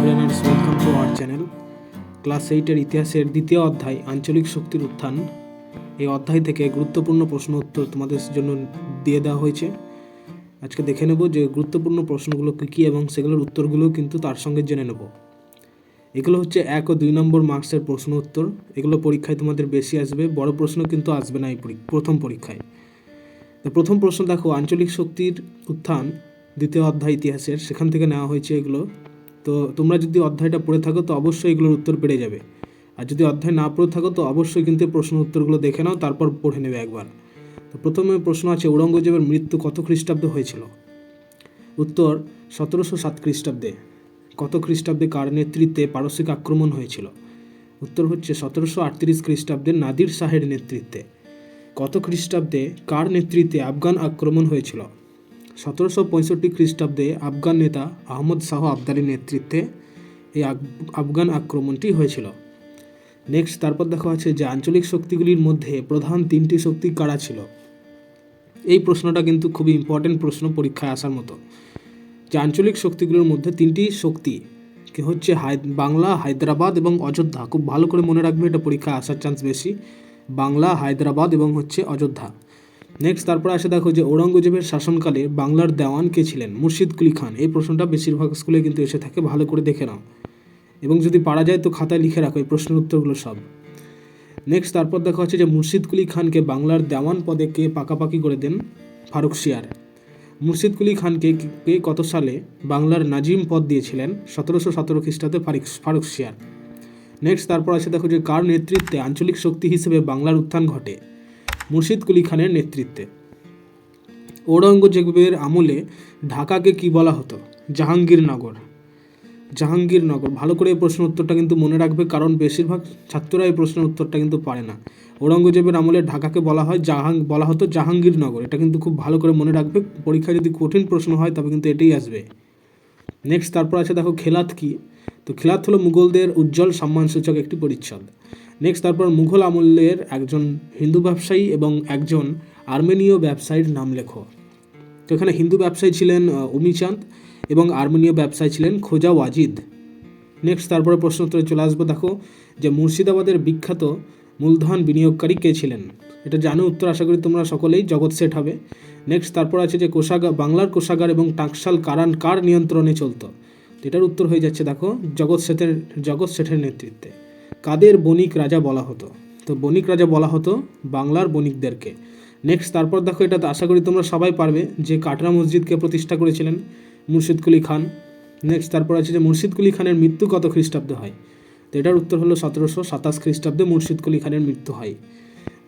Learners, welcome to our channel. Class 8-এর ইতিহাসের দ্বিতীয় অধ্যায় আঞ্চলিক শক্তির উত্থান, এই অধ্যায় থেকে গুরুত্বপূর্ণ প্রশ্ন উত্তর তোমাদের জন্য দিয়ে দেওয়া হয়েছে। আজকে দেখে নেব যে গুরুত্বপূর্ণ প্রশ্নগুলো কী কী এবং সেগুলোর উত্তরগুলো কিন্তু তার সঙ্গে জেনে নেব। এগুলো হচ্ছে 1 ও 2 নম্বর মার্কসের প্রশ্ন উত্তর। এগুলো পরীক্ষায় তোমাদের বেশি আসবে, বড় প্রশ্ন কিন্তু আসবে না এই প্রথম পরীক্ষায়। তো প্রথম প্রশ্ন দেখো, আঞ্চলিক শক্তির উত্থান দ্বিতীয় অধ্যায় ইতিহাসের, সেখান থেকে নেওয়া হয়েছে এগুলো। তো তোমরা যদি অধ্যায়টা পড়ে থাকো তো অবশ্যই এগুলোর উত্তর পেরে যাবে, আর যদি অধ্যায় না পড়ে থাকো তো অবশ্যই কিন্তু প্রশ্ন উত্তরগুলো দেখে নাও, তারপর পড়ে নেবে একবার। তো প্রথমে প্রশ্ন আছে, ঔরঙ্গজেবের মৃত্যু কত খ্রিস্টাব্দে হয়েছিল? উত্তর 1707 খ্রিস্টাব্দে। কত খ্রিস্টাব্দে কার নেতৃত্বে পারস্যিক আক্রমণ হয়েছিল? উত্তর হচ্ছে 1738 খ্রিস্টাব্দে নাদির শাহের নেতৃত্বে। কত খ্রিস্টাব্দে কার নেতৃত্বে আফগান আক্রমণ হয়েছিল? 1765 খ্রিস্টাব্দে আফগান নেতা আহমদ শাহ আবদালির নেতৃত্বে এই আফগান আক্রমণটি হয়েছিল। নেক্সট তারপর দেখা আছে যে আঞ্চলিক শক্তিগুলির মধ্যে প্রধান 3টি শক্তি কারা ছিল? এই প্রশ্নটা কিন্তু খুবই ইম্পর্টেন্ট প্রশ্ন, পরীক্ষায় আসার মতো। যে আঞ্চলিক শক্তিগুলির মধ্যে 3টি শক্তি কি হচ্ছে বাংলা, হায়দ্রাবাদ এবং অযোধ্যা। খুব ভালো করে মনে রাখবে, এটা পরীক্ষায় আসার চান্স বেশি। বাংলা, হায়দ্রাবাদ এবং হচ্ছে অযোধ্যা। নেক্সট তারপর আসে দেখো যে ঔরঙ্গজেবের শাসনকালে বাংলার দেওয়ান কে ছিলেন? মুর্শিদ কুলি খান। এই প্রশ্নটা বেশিরভাগ স্কুলে কিন্তু এসে থাকে, ভালো করে দেখে নাও এবং যদি পারা যায় তো খাতায় লিখে রাখো এই প্রশ্নের উত্তরগুলো সব। নেক্সট তারপর দেখা হচ্ছে যে মুর্শিদ কুলি খানকে বাংলার দেওয়ান পদে কে পাকাপাকি করে দেন? ফারুকশিয়ার। মুর্শিদ কুলি খানকে কে কত সালে বাংলার নাজিম পদ দিয়েছিলেন? 1717 খ্রিস্টাব্দে ফারুকশিয়ার। নেক্সট তারপর আছে দেখো যে কার নেতৃত্বে আঞ্চলিক শক্তি হিসেবে বাংলার উত্থান ঘটে? মুর্শিদ কুলি খানের নেতৃত্বে। ঔরঙ্গজেবের আমলে ঢাকাকে কি বলা হতো? জাহাঙ্গীরনগর। জাহাঙ্গীরনগর। ভালো করে এই প্রশ্ন উত্তরটা কিন্তু মনে রাখবে, কারণ বেশিরভাগ ছাত্ররা এই প্রশ্নের উত্তরটা কিন্তু পারে না। ঔরঙ্গজেবের আমলে ঢাকাকে বলা হতো জাহাঙ্গীরনগর। এটা কিন্তু খুব ভালো করে মনে রাখবে, পরীক্ষায় যদি কঠিন প্রশ্ন হয় তবে কিন্তু এটাই আসবে। নেক্সট তারপর আছে দেখো খেলাত কি? তো খেলাত হলো মুঘলদের উজ্জ্বল সম্মানসূচক একটি পরিচ্ছদ। নেক্সট তারপর মুঘল আমলের একজন হিন্দু ব্যবসায়ী এবং একজন আর্মেনীয় ব্যবসায়ীর নাম লেখো। তো এখানে হিন্দু ব্যবসায়ী ছিলেন উমিচাঁদ এবং আর্মেনীয় ব্যবসায়ী ছিলেন খোজা ওয়াজিদ। নেক্সট তারপরে প্রশ্ন উত্তরে চলে আসবো। দেখো যে মুর্শিদাবাদের বিখ্যাত মূলধন বিনিয়োগকারী কে ছিলেন? এটা জানো উত্তর, আশা করি তোমরা সকলেই, জগৎ শেঠ হবে। নেক্সট তারপর আছে যে বাংলার কোষাগার এবং টাকশাল কার নিয়ন্ত্রণে চলতো? এটার উত্তর হয়ে যাচ্ছে দেখো জগৎ শেঠের নেতৃত্বে। কাদের বণিক রাজা বলা হতো? তো বণিক রাজা বলা হতো বাংলার বণিকদেরকে। নেক্সট তারপর দেখো, এটা আশা করি তোমরা সবাই পারবে, যে কাটরা মসজিদকে প্রতিষ্ঠা করেছিলেন মুর্শিদ কুলি খান। নেক্সট তারপর আছে যে মুর্শিদ কুলি খানের মৃত্যু কত খ্রিস্টাব্দে হয়? তো এটার উত্তর হলো 1727 খ্রিস্টাব্দে মুর্শিদ কুলি খানের মৃত্যু হয়।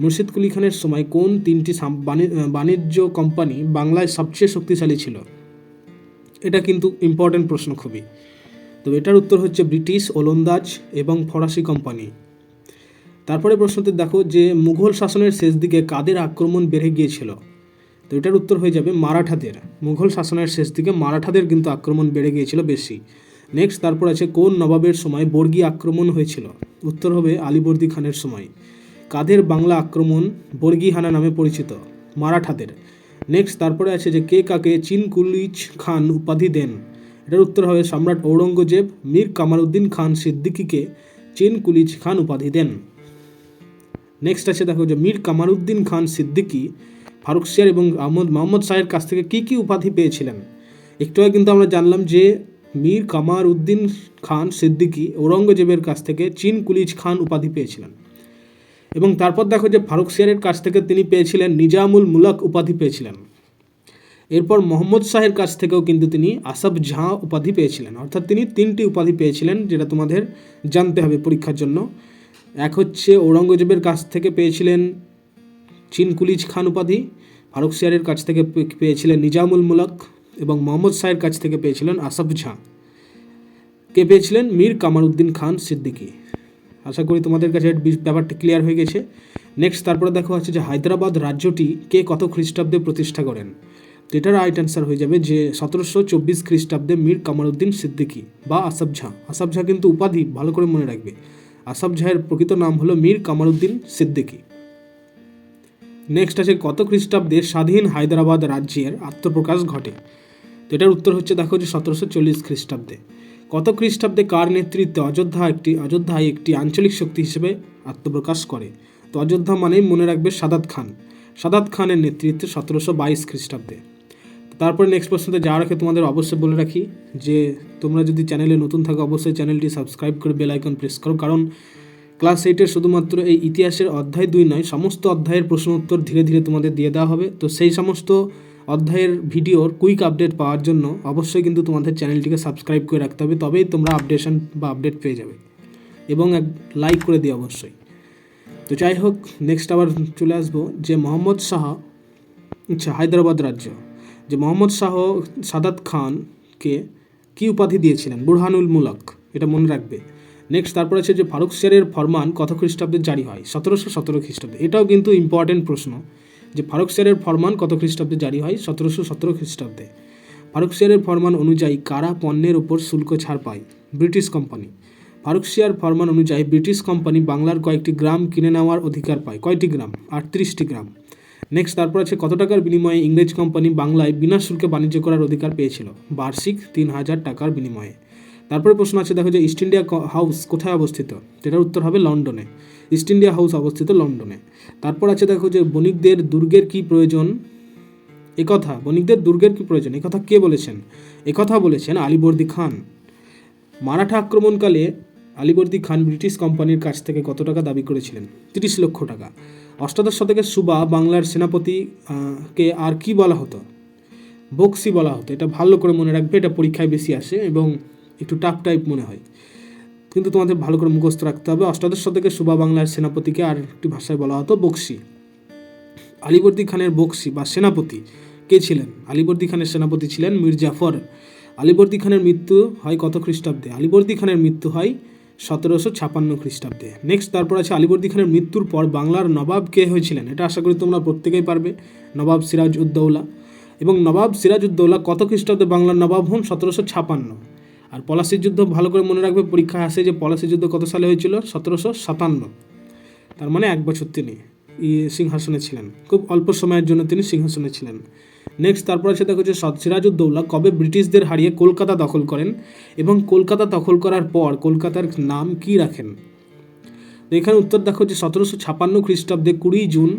মুর্শিদ কুলি খানের সময় কোন 3টি বাণিজ্য কোম্পানি বাংলায় সবচেয়ে শক্তিশালী ছিল? এটা কিন্তু ইম্পর্টেন্ট প্রশ্ন খুবই। তো এটার উত্তর হচ্ছে ব্রিটিশ, ওলন্দাজ এবং ফরাসি কোম্পানি। তারপরে প্রশ্নতে দেখো যে মুঘল শাসনের শেষ দিকে কাদের আক্রমণ বেড়ে গিয়েছিল? তো এটার উত্তর হয়ে যাবে মারাঠাদের। মুঘল শাসনের শেষ দিকে মারাঠাদের কিন্তু আক্রমণ বেড়ে গিয়েছিল বেশি। নেক্সট তারপর আছে কোন নবাবের সময় বর্গী আক্রমণ হয়েছিল? উত্তর হবে আলীবর্দী খানের সময়। কাদের বাংলা আক্রমণ বর্গী হানা নামে পরিচিত? মারাঠাদের। নেক্সট তারপরে আছে যে কে কাকে চিনকুলিজ খান উপাধি দেন? এটার উত্তর হবে সম্রাট ঔরঙ্গজেব মীর কামারউদ্দিন খান সিদ্দিকীকে চিনকুলিজ খান উপাধি দেন। নেক্সট আছে দেখো যে মীর কামারউদ্দিন খান সিদ্দিকী ফারুকশিয়ার এবং মোহাম্মদ শাহের কাছ থেকে কি কি উপাধি পেয়েছিলেন? একটু আগে কিন্তু আমরা জানলাম যে মীর কামারউদ্দিন খান সিদ্দিকী ঔরঙ্গজেবের কাছ থেকে চিনকুলিজ খান উপাধি পেয়েছিলেন। এবং তারপর দেখো যে ফারুকশিয়ারের কাছ থেকে তিনি পেয়েছিলেন নিজামুল মুলক উপাধি পেয়েছিলেন। এরপর মোহাম্মদ শাহের কাছ থেকেও কিন্তু তিনি আসফ জাহ উপাধি পেয়েছিলেন। অর্থাৎ তিনি 3টি উপাধি পেয়েছিলেন, যেটা তোমাদের জানতে হবে পরীক্ষার জন্য। এক হচ্ছে ঔরঙ্গজেবের কাছ থেকে পেয়েছিলেন চিনকুলিজ খান উপাধি, ফারুকশিয়ারের কাছ থেকে পেয়েছিলেন নিজামুল মুলক এবং মোহাম্মদ শাহের কাছ থেকে পেয়েছিলেন আসফ জাহ। কে পেয়েছিলেন? মীর কামারউদ্দিন খান সিদ্দিকী। আশা করি তোমাদের কাছে ব্যাপারটা ক্লিয়ার হয়ে গেছে। নেক্সট তারপরে দেখো আছে যে হায়দ্রাবাদ রাজ্যটি কে কত খ্রিস্টাব্দে প্রতিষ্ঠা করেন? তো এটার রাইট অ্যান্সার হয়ে যাবে যে 1724 খ্রিস্টাব্দে মীর কামারউদ্দিন সিদ্দিকী বা আসফ জাহ। আসফ জাহ কিন্তু উপাধি, ভালো করে মনে রাখবে। আসফ জাহের প্রকৃত নাম হলো মীর কামারউদ্দিন সিদ্দিকী। নেক্সট আছে কত খ্রিস্টাব্দে স্বাধীন হায়দ্রাবাদ রাজ্যের আত্মপ্রকাশ ঘটে? তো এটার উত্তর হচ্ছে দেখো যে 1740 খ্রিস্টাব্দে। কত খ্রিস্টাব্দে কার নেতৃত্বে অযোধ্যায় একটি আঞ্চলিক শক্তি হিসেবে আত্মপ্রকাশ করে? তো অযোধ্যা মানেই মনে রাখবে সাদাত খানের নেতৃত্বে 1722 খ্রিস্টাব্দে। তারপরে নেক্সট প্রশ্নতে যাওয়ার আগে তোমাদের অবশ্যই বলে রাখি যে তোমরা যদি চ্যানেলে নতুন থাকো অবশ্যই চ্যানেলটি সাবস্ক্রাইব করে বেল আইকন প্রেস করো, কারণ ক্লাস 8-এর শুধুমাত্র এই ইতিহাসের অধ্যায় 2 নয়, সমস্ত অধ্যায়ের প্রশ্ন উত্তর ধীরে ধীরে তোমাদের দিয়ে দেওয়া হবে। তো সেই সমস্ত অধ্যায়ের ভিডিওর কুইক আপডেট পাওয়ার জন্য অবশ্যই কিন্তু তোমাদের চ্যানেলটিকে সাবস্ক্রাইব করে রাখতে হবে, তবেই তোমরা আপডেট পেয়ে যাবে, এবং এক লাইক করে দিও অবশ্যই। তো যাই হোক, নেক্সট আবার চলে আসবো যে মোহাম্মদ শাহ, হায়দ্রাবাদ রাজ্য, যে মোহাম্মদ শাহ সাদাত খানকে কী উপাধি দিয়েছিলেন? বুরহানুল মুলক, এটা মনে রাখবে। নেক্সট তারপর আছে যে ফারুক শেরের ফরমান কত খ্রিস্টাব্দে জারি হয়? 1717 খ্রিস্টাব্দে। এটাও কিন্তু ইম্পর্টেন্ট প্রশ্ন যে ফারুক শেরের ফরমান কত খ্রিস্টাব্দে জারি হয়? 1717 খ্রিস্টাব্দে। ফারুক শেরের ফরমান অনুযায়ী কারা পণ্যের ওপর শুল্ক ছাড় পায়? British company. ফারুক শের ফরমান অনুযায়ী ব্রিটিশ কোম্পানি বাংলার কয়েকটি গ্রাম কিনে নেওয়ার অধিকার পায়। কয়টি গ্রাম? 38টি গ্রাম। নেক্সট তারপর আছে কত টাকার বিনিময়ে ইংরেজ কোম্পানি বাংলায় বিনা শুল্কে বাণিজ্য করার অধিকার পেয়েছিল? বার্ষিক 3000 টাকার বিনিময়ে। তারপরে প্রশ্ন আছে, দেখো যে ইস্ট ইন্ডিয়া হাউস কোথায় অবস্থিত? এটার উত্তর হবে লন্ডনে। ইস্ট ইন্ডিয়া হাউস অবস্থিত লন্ডনে। তারপর আছে দেখো যে বণিকদের দুর্গের কি প্রয়োজন? বণিকদের দুর্গের কি প্রয়োজন একথা কে বলেছেন? একথা বলেছেন আলীবর্দী খান। মারাঠা আক্রমণকালে আলীবর্দী খান ব্রিটিশ কোম্পানির কাছ থেকে কত টাকা দাবি করেছিলেন? 30 লক্ষ টাকা। অষ্টাদশ শতকের সুবা বাংলার সেনাপতিকে আর কি বলা হতো? বক্সি বলা হতো। এটা ভালো করে মনে রাখবে, এটা পরীক্ষায় বেশি আসে এবং একটু টাফ টাইপ মনে হয়, কিন্তু তোমাদের ভালো করে মুখস্থ রাখতে হবে। অষ্টাদশ শতকের সুবা বাংলার সেনাপতিকে আর একটি ভাষায় বলা হতো বক্সি। আলীবর্দী খানের বক্সি বা সেনাপতি কে ছিলেন? আলীবর্দী খানের সেনাপতি ছিলেন মীর জাফর। আলীবর্দী খানের মৃত্যু হয় কত খ্রিস্টাব্দে? আলীবর্দী খানের মৃত্যু হয় 1756 খ্রিস্টাব্দে। নেক্সট তারপর আছে আলীবর্দী খানের মৃত্যুর পর বাংলার নবাব কে হয়েছিলেন? এটা আশা করি তোমরা প্রত্যেকেই পারবে, নবাব সিরাজ উদ্দৌলা। এবং নবাব সিরাজ উদ্দৌলা কত খ্রিস্টাব্দে বাংলার নবাব হন? 1756। আর পলাশির যুদ্ধ ভালো করে মনে রাখবে, পরীক্ষায় আসে যে পলাশির যুদ্ধ কত সালে হয়েছিল? 1757। তার মানে 1 বছর তিনি সিংহাসনে ছিলেন, খুব অল্প সময়ের জন্য তিনি সিংহাসনে ছিলেন। নেক্সট তারপর আছে দেখো যে সিরাজউদ্দৌলা কবে ব্রিটিশদের হারিয়ে কলকাতা দখল করেন এবং কলকাতা দখল করার পর কলকাতার নাম কি রাখেন? তো এখানে উত্তর দেখো যে 1756 খ্রিস্টাব্দে 20 জুন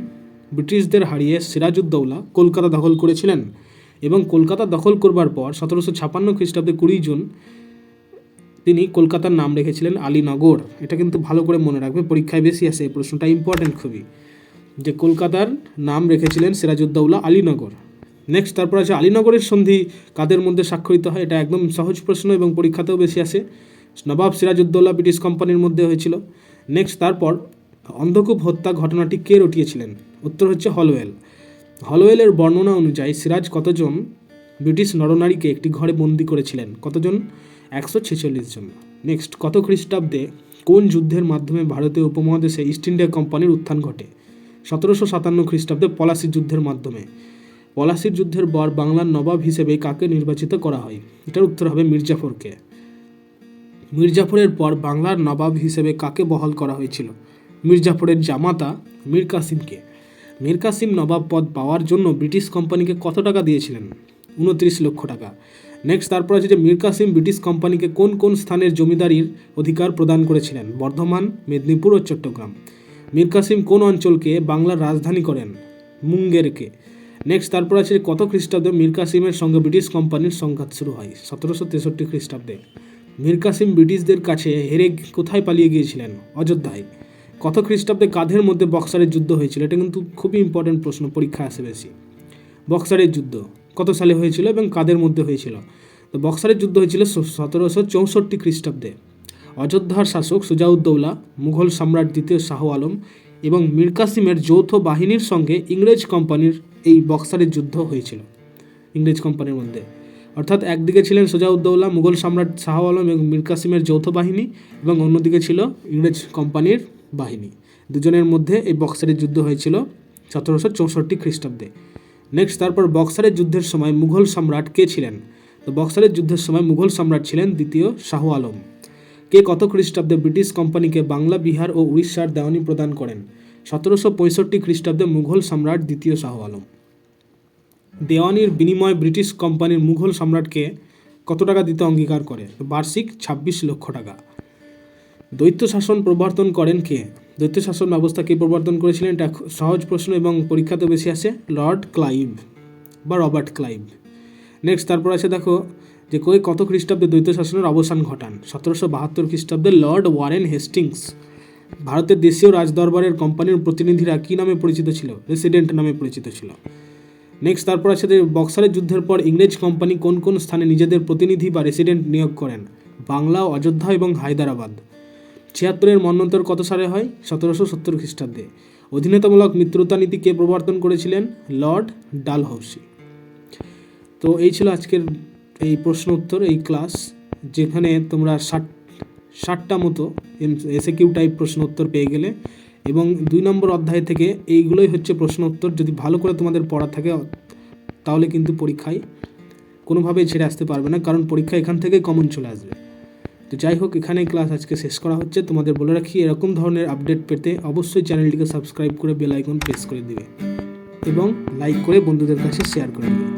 ব্রিটিশদের হারিয়ে সিরাজউদ্দৌলা কলকাতা দখল করেছিলেন, এবং কলকাতা দখল করবার পর 1756 খ্রিস্টাব্দে 20 জুন তিনি কলকাতার নাম রেখেছিলেন আলীনগর। এটা কিন্তু ভালো করে মনে রাখবে, পরীক্ষায় বেশি আসে এই প্রশ্নটা, ইম্পর্টেন্ট খুবই, যে কলকাতার নাম রেখেছিলেন সিরাজউদ্দৌলা আলীনগর। নেক্সট তারপর আছে আলীনগরের সন্ধি কাদের মধ্যে স্বাক্ষরিত হয়? এটা একদম সহজ প্রশ্ন এবং পরীক্ষাতেও বেশি আসে। নবাব সিরাজউদ্দৌলা ব্রিটিশ কোম্পানির মধ্যে হয়েছিল। নেক্সট তারপর অন্ধকূপ হত্যা ঘটনাটি কে রটিয়েছিলেন? উত্তর হচ্ছে হলওয়েল। হলওয়েলের বর্ণনা অনুযায়ী সিরাজ কতজন ব্রিটিশ নরনারীকে একটি ঘরে বন্দি করেছিলেন? কতজন? 146 জন। নেক্সট কত খ্রিস্টাব্দে কোন যুদ্ধের মাধ্যমে ভারতীয় উপমহাদেশে ইস্ট ইন্ডিয়া কোম্পানির উত্থান ঘটে? 1757 খ্রিস্টাব্দে পলাশির যুদ্ধের মাধ্যমে। পলাশির যুদ্ধের পর বাংলার নবাব হিসেবে কাকে নির্বাচিত করা হয়? এটার উত্তর হবে মির্জাফরকে। মির্জাফরের পর বাংলার নবাব হিসেবে কাকে বহাল করা হয়েছিল? মির্জাফরের জামাতা মীর কাসিমকে। মীর কাসিম নবাব পদ পাওয়ার জন্য ব্রিটিশ কোম্পানিকে কত টাকা দিয়েছিলেন? 29 লক্ষ টাকা। নেক্সট তারপর আছে যে মীর কাসিম ব্রিটিশ কোম্পানিকে কোন কোন স্থানের জমিদারির অধিকার প্রদান করেছিলেন? বর্ধমান, মেদিনীপুর ও চট্টগ্রাম। মীর কাসিম কোন অঞ্চলকে বাংলার রাজধানী করেন? মুঙ্গেরকে। নেক্সট তারপর আছে কত খ্রিস্টাব্দে মীর কাসিমের সঙ্গে ব্রিটিশ কোম্পানির সংঘাত শুরু হয়? 1763 খ্রিস্টাব্দে। মীর কাসিম ব্রিটিশদের কাছে হেরে কোথায় পালিয়ে গিয়েছিলেন? অযোধ্যায়। কত খ্রিস্টাব্দে কাদের মধ্যে বক্সারের যুদ্ধ হয়েছিল? এটা কিন্তু খুবই ইম্পর্টেন্ট প্রশ্ন, পরীক্ষা আসে বেশি। বক্সারের যুদ্ধ কত সালে হয়েছিল এবং কাদের মধ্যে হয়েছিল? তো বক্সারের যুদ্ধ হয়েছিল 1764 খ্রিস্টাব্দে। অযোধ্যার শাসক সুজাউদ্দৌলা, মুঘল সম্রাট দ্বিতীয় শাহ আলম এবং মীর কাসিমের যৌথ বাহিনীর সঙ্গে ইংরেজ কোম্পানির এই বক্সারের যুদ্ধ হয়েছিল ইংরেজ কোম্পানির মধ্যে। অর্থাৎ একদিকে ছিলেন সুজাউদ্দৌলা, মুঘল সম্রাট শাহ আলম এবং মীর কাসিমের যৌথ বাহিনী, এবং অন্যদিকে ছিল ইংরেজ কোম্পানির বাহিনী। দুজনের মধ্যে এই বক্সারের যুদ্ধ হয়েছিল 1764 খ্রিস্টাব্দে। নেক্সট তারপর বক্সারের যুদ্ধের সময় মুঘল সম্রাট কে ছিলেন? তো বক্সারের যুদ্ধের সময় মুঘল সম্রাট ছিলেন দ্বিতীয় শাহ আলম। কে কত খ্রিস্টাব্দে ব্রিটিশ কোম্পানিকে বাংলা, বিহার ও উড়িষ্যার দেওয়ানি প্রদান করেন? 1765 খ্রিস্টাব্দে মুঘল সম্রাট দ্বিতীয় শাহ আলম। দেওয়ানির বিনিময়ে ব্রিটিশ কোম্পানির মুঘল সম্রাটকে কত টাকা দিতে অঙ্গীকার করে? বার্ষিক 26 লক্ষ টাকা। দ্বৈত শাসন প্রবর্তন করেন কে? দ্বৈত শাসন ব্যবস্থা কে প্রবর্তন করেছিলেন? এটা সহজ প্রশ্ন এবং পরীক্ষাতে বেশি আসে। লর্ড ক্লাইভ বা রবার্ট ক্লাইভ। নেক্সট তারপর আছে দেখো যে কত খ্রিস্টাব্দে দ্বৈত শাসনের অবসান ঘটান? 1772 খ্রিস্টাব্দে লর্ড ওয়ারেন হেস্টিংস। ভারতের দেশীয় রাজদরবারের কোম্পানির প্রতিনিধিরা কী নামে পরিচিত ছিল? রেসিডেন্ট নামে পরিচিত ছিল। নেক্সট তারপর আছে যে বক্সারের যুদ্ধের পর ইংরেজ কোম্পানি কোন কোন স্থানে নিজেদের প্রতিনিধি বা রেসিডেন্ট নিয়োগ করেন? বাংলা, অযোধ্যা এবং হায়দ্রাবাদ। 76-এর মন্বন্তর কত সালে হয়? 1770 খ্রিস্টাব্দে। অধীনতামূলক মিত্রতা নীতি কে প্রবর্তন করেছিলেন? লর্ড ডালহৌসি। তো এই ছিল আজকের এই প্রশ্ন উত্তর এই ক্লাস, যেখানে তোমরা 60টা মতো এসএকিউ টাইপ প্রশ্ন উত্তর পেয়ে গেলে, এবং 2 নম্বর অধ্যায় থেকে এইগুলোই হচ্ছে প্রশ্ন উত্তর। যদি ভালো করে তোমাদের পড়া থাকে তাহলে কিন্তু পরীক্ষায় কোনোভাবেই ছেড়ে আসতে পারবে না, কারণ পরীক্ষা এখান থেকেই কমন চলে আসবে। তো যাই হোক, এখানেই ক্লাস আজকে শেষ করা হচ্ছে। তোমাদের বলে রাখি, এরকম ধরনের আপডেট পেতে অবশ্যই চ্যানেলটিকে সাবস্ক্রাইব করে বেল আইকন প্রেস করে দিবে এবং লাইক করে বন্ধুদের কাছে শেয়ার করে দিবে।